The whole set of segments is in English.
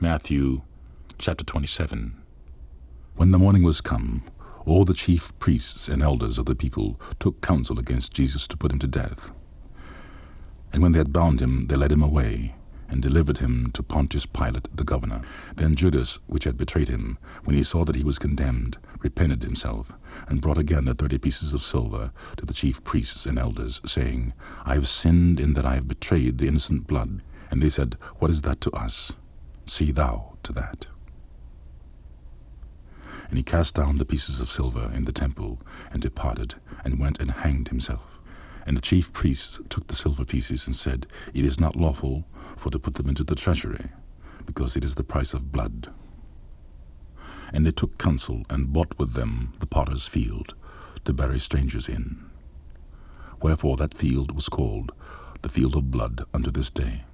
Matthew chapter 27. When the morning was come, all the chief priests and elders of the people took counsel against Jesus to put him to death. And when they had bound him, they led him away, and delivered him to Pontius Pilate the governor. Then Judas, which had betrayed him, when he saw that he was condemned, repented himself, and brought again the 30 pieces of silver to the chief priests and elders, saying, I have sinned in that I have betrayed the innocent blood. And they said, What is that to us? See thou to that. And he cast down the pieces of silver in the temple, and departed, and went and hanged himself. And the chief priests took the silver pieces, and said, It is not lawful for to put them into the treasury, because it is the price of blood. And they took counsel, and bought with them the potter's field, to bury strangers in. Wherefore that field was called the field of blood unto this day.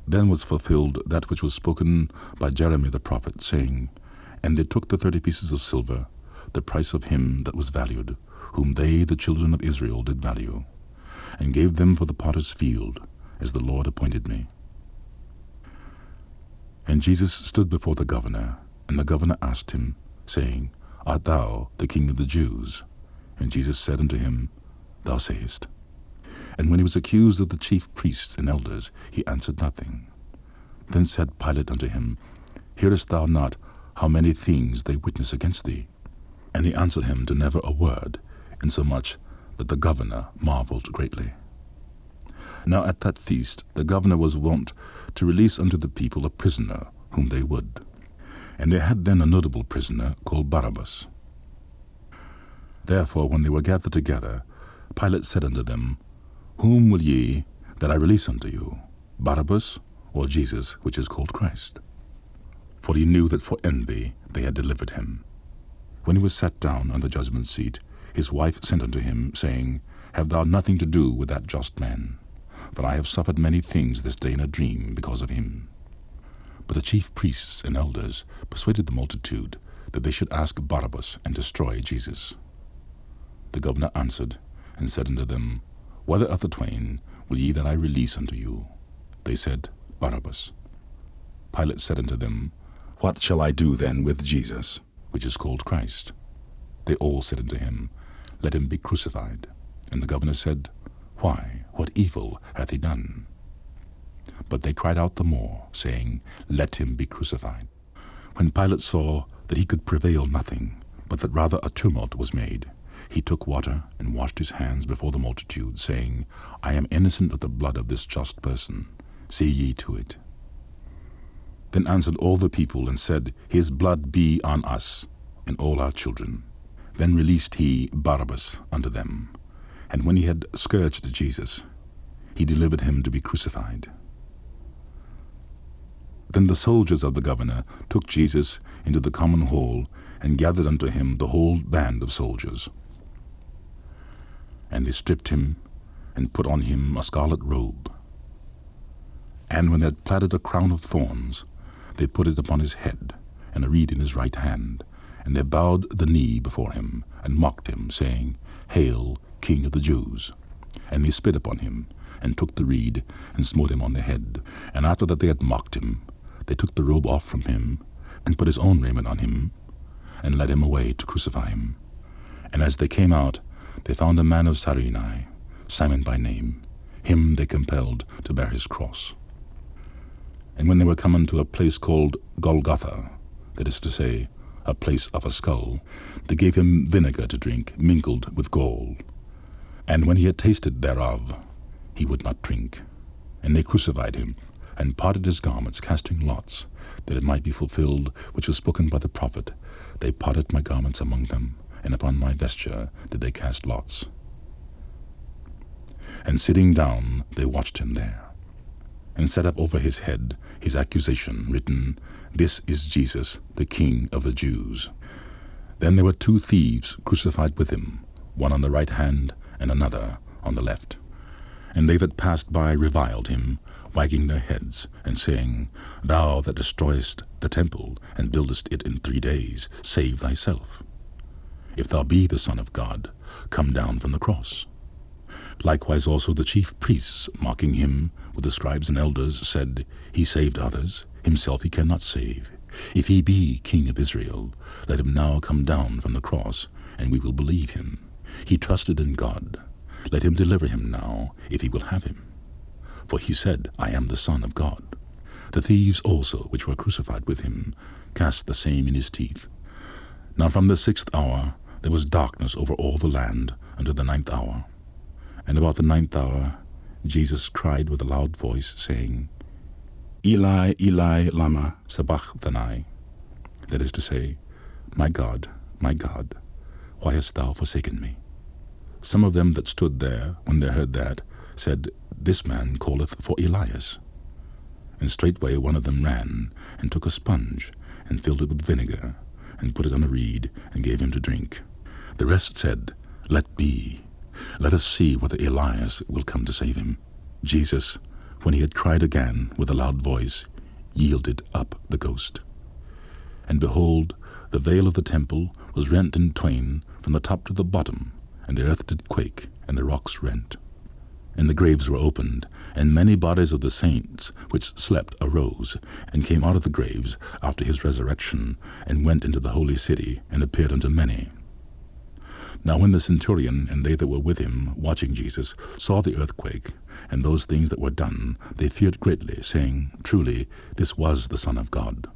Then was fulfilled that which was spoken by Jeremy the prophet, saying, And they took the 30 pieces of silver, the price of him that was valued, whom they, the children of Israel, did value, and gave them for the potter's field, as the Lord appointed me. And Jesus stood before the governor, and the governor asked him, saying, Art thou the King of the Jews? And Jesus said unto him, Thou sayest. And when he was accused of the chief priests and elders, he answered nothing. Then said Pilate unto him, Hearest thou not how many things they witness against thee? And he answered him to never a word, insomuch that the governor marveled greatly. Now at that feast the governor was wont to release unto the people a prisoner whom they would. And they had then a notable prisoner called Barabbas. Therefore when they were gathered together, Pilate said unto them, Whom will ye that I release unto you, Barabbas, or Jesus, which is called Christ? For he knew that for envy they had delivered him. When he was sat down on the judgment seat, his wife sent unto him, saying, Have thou nothing to do with that just man? For I have suffered many things this day in a dream because of him. But the chief priests and elders persuaded the multitude that they should ask Barabbas and destroy Jesus. The governor answered and said unto them, Whether of the twain will ye that I release unto you? They said, Barabbas. Pilate said unto them, What shall I do then with Jesus, which is called Christ? They all said unto him, Let him be crucified. And the governor said, Why, what evil hath he done? But they cried out the more, saying, Let him be crucified. When Pilate saw that he could prevail nothing, but that rather a tumult was made, he took water and washed his hands before the multitude, saying, I am innocent of the blood of this just person. See ye to it. Then answered all the people, and said, His blood be on us and all our children. Then released he Barabbas unto them. And when he had scourged Jesus, he delivered him to be crucified. Then the soldiers of the governor took Jesus into the common hall, and gathered unto him the whole band of soldiers. And they stripped him, and put on him a scarlet robe. And when they had platted a crown of thorns, they put it upon his head, and a reed in his right hand. And they bowed the knee before him, and mocked him, saying, Hail, King of the Jews! And they spit upon him, and took the reed, and smote him on the head. And after that they had mocked him, they took the robe off from him, and put his own raiment on him, and led him away to crucify him. And as they came out, they found a man of Cyrene, Simon by name. Him they compelled to bear his cross. And when they were come unto a place called Golgotha, that is to say, a place of a skull, they gave him vinegar to drink, mingled with gall. And when he had tasted thereof, he would not drink. And they crucified him, and parted his garments, casting lots, that it might be fulfilled which was spoken by the prophet, They parted my garments among them, and upon my vesture did they cast lots. And sitting down, they watched him there, and set up over his head his accusation, written, This is Jesus, the King of the Jews. Then there were 2 thieves crucified with him, one on the right hand, and another on the left. And they that passed by reviled him, wagging their heads, and saying, Thou that destroyest the temple, and buildest it in 3 days, save thyself. If thou be the Son of God, come down from the cross. Likewise also the chief priests, mocking him, with the scribes and elders, said, He saved others, himself he cannot save. If he be King of Israel, let him now come down from the cross, and we will believe him. He trusted in God. Let him deliver him now, if he will have him. For he said, I am the Son of God. The thieves also, which were crucified with him, cast the same in his teeth. Now from the 6th hour there was darkness over all the land unto the 9th hour. And about the 9th hour Jesus cried with a loud voice, saying, Eli, Eli, lama sabachthani. That is to say, my God, why hast thou forsaken me? Some of them that stood there, when they heard that, said, This man calleth for Elias. And straightway one of them ran, and took a sponge, and filled it with vinegar, and put it on a reed, and gave him to drink. The rest said, Let be. Let us see whether Elias will come to save him. Jesus, when he had cried again with a loud voice, yielded up the ghost. And behold, the veil of the temple was rent in twain from the top to the bottom, and the earth did quake, and the rocks rent. And the graves were opened, and many bodies of the saints which slept arose, and came out of the graves after his resurrection, and went into the holy city, and appeared unto many. Now when the centurion and they that were with him, watching Jesus, saw the earthquake, and those things that were done, they feared greatly, saying, Truly, this was the Son of God.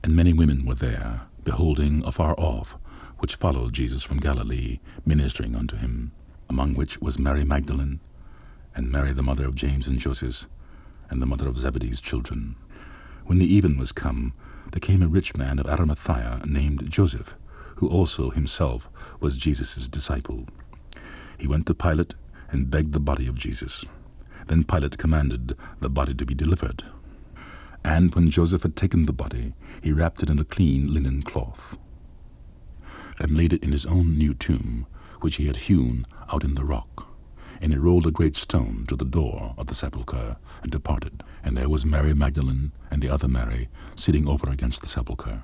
And many women were there, beholding afar off, which followed Jesus from Galilee, ministering unto him, among which was Mary Magdalene, and Mary the mother of James and Joseph, and the mother of Zebedee's children. When the even was come, there came a rich man of Arimathea named Joseph, who also himself was Jesus' disciple. He went to Pilate, and begged the body of Jesus. Then Pilate commanded the body to be delivered. And when Joseph had taken the body, he wrapped it in a clean linen cloth, and laid it in his own new tomb, which he had hewn out in the rock. And he rolled a great stone to the door of the sepulchre, and departed. And there was Mary Magdalene, and the other Mary, sitting over against the sepulchre.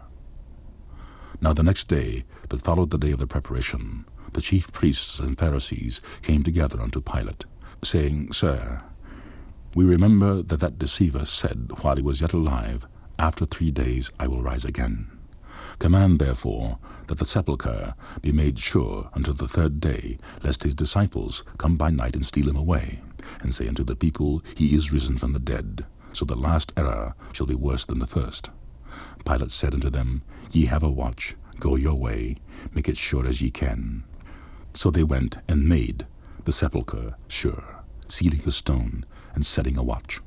Now the next day, that followed the day of the preparation, the chief priests and Pharisees came together unto Pilate, saying, Sir, we remember that deceiver said, while he was yet alive, After 3 days I will rise again. Command therefore that the sepulchre be made sure until the 3rd day, lest his disciples come by night and steal him away, and say unto the people, He is risen from the dead. So the last error shall be worse than the first. Pilate said unto them, Ye have a watch, go your way, make it sure as ye can. So they went and made the sepulchre sure, sealing the stone, and setting a watch.